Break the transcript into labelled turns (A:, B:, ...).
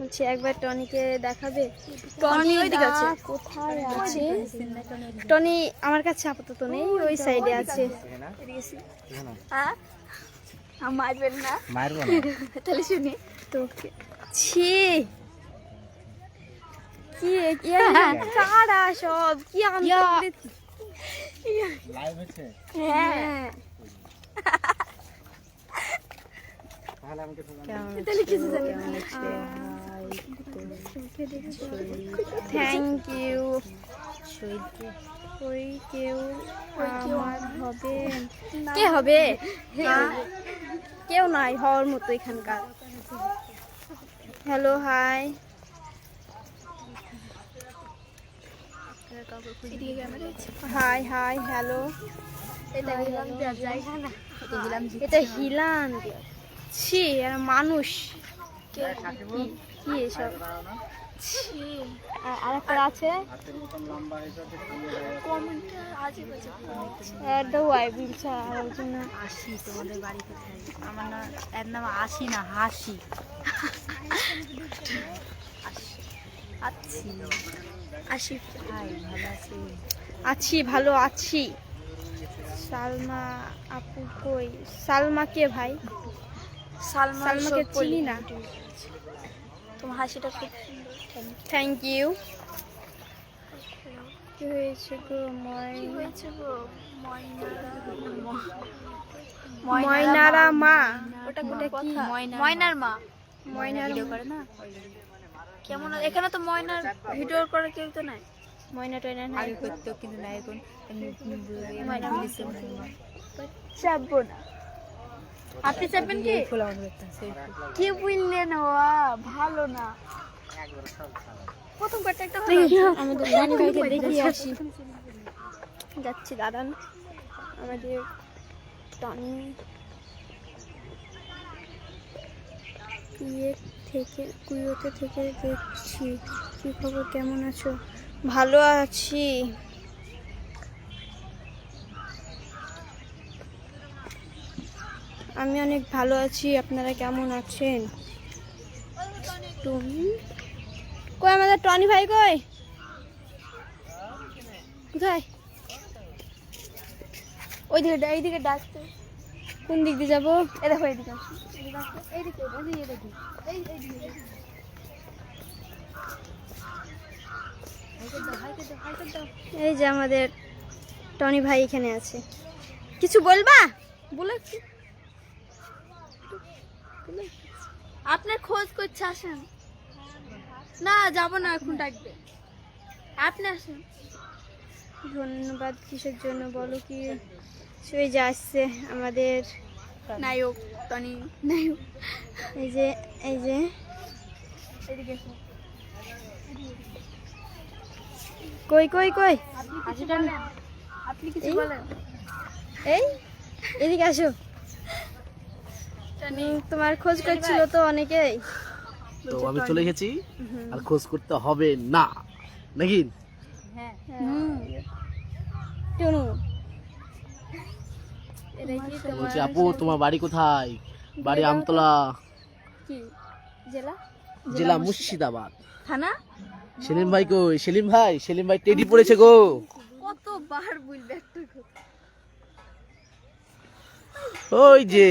A: বলছি একবার টনিকে দেখাবে।
B: টনি ওইদিকে আছে।
A: কোথায় আছে টনি? আমার কাছে আপাতত নেই, ওই সাইডে আছে।
B: হ্যাঁ মারবেন না?
C: মারবো না
B: তাহলে শুনি।
A: তোকে ছি, কি কারা সব, কি
C: লাইভ হচ্ছে
A: হ্যাঁ
C: তাহলে আমাকে
A: থ্যাংক ইউ। ওই কেউ আমার হবে? কে হবে? কেউ নাই হওয়ার মতো এখানকার। Hello hi. High hi hello. এটা হিলান। ছি, আর মানুষ কি এসব? আর একটা আছে
B: আসি তোমাদের বাড়িতে। আমার না, এর নাম আসি না, হাসি। আছি
A: আসি,
B: ভাই, ভালো আছি।
A: আছি ভালো আছি। সালমা আপু কই? সালমা কে ভাই? সালমাকে চিনি না।
B: তোমার হাসিটা খুব সুন্দর।
A: Thank you. কি হয়েছে গো? ময়নারা মা?
B: ওটা কি? ময়নার মা।
A: ময়নার
B: ভিডিও করে না কেমন? এখানে তো ময়নার ভিডিও করে কেউ তো নাই।
A: ময়না টয়না নাই।
B: আগে করতো কিন্তু না এখন।
A: ময়না
B: চাপবো না। আপনি চাপবেন কি? কি বললেন? ভালো না। প্রথম কয়েকটা একটা ভালো।
A: আমাদের রানী ভাইকে দেখিয়ে আসি। যাচ্ছি দাঁড়ান। আমাদের টনি কুয়েতে থেকে দেখছি। কি খবর, কেমন আছো? ভালো আছি। আমি অনেক ভালো আছি, আপনারা কেমন আছেন? টনি কই? আমাদের টনি ভাই কই? কোথায়?
B: ওইদিকে এইদিকে ডাকতে।
A: কোন দিক দিয়ে যাবো?
B: এ দেখো এইদিকে আসো। এইদিকে এইদিকে
A: এই যে আমাদের টনি ভাই এখানে আছে। কিছু বলবা? বলে
B: আপনার খোঁজ করছে, আসেন না। যাব না, এখন ডাকবে। আপনি আসেন।
A: ধন্যবাদ কিসের জন্য বলো? কি সই যে আসছে আমাদের
B: নায়ক টনি নায়ক।
A: এই যে
B: এদিকে এসো।
A: কই কই কই?
B: আপনি কিছু বলেন।
A: এই এদিকে আসো। তোমার খোঁজ করছিল তো অনেকেই।
C: তো আমি চলে এসেছি, আর খোঁজ করতে হবে না নাকি?
B: হ্যাঁ
A: টনু
C: বলছি আপু তোমার বাড়ি কোথায়? বাড়ি আমতলা,
A: কি জেলা?
C: জেলা মুর্শিদাবাদ।
B: থানা?
C: সেলিম ভাই কই? সেলিম ভাই টেডি পড়েছে গো।
B: কতবার বলবে একটা কথা।
C: ওই যে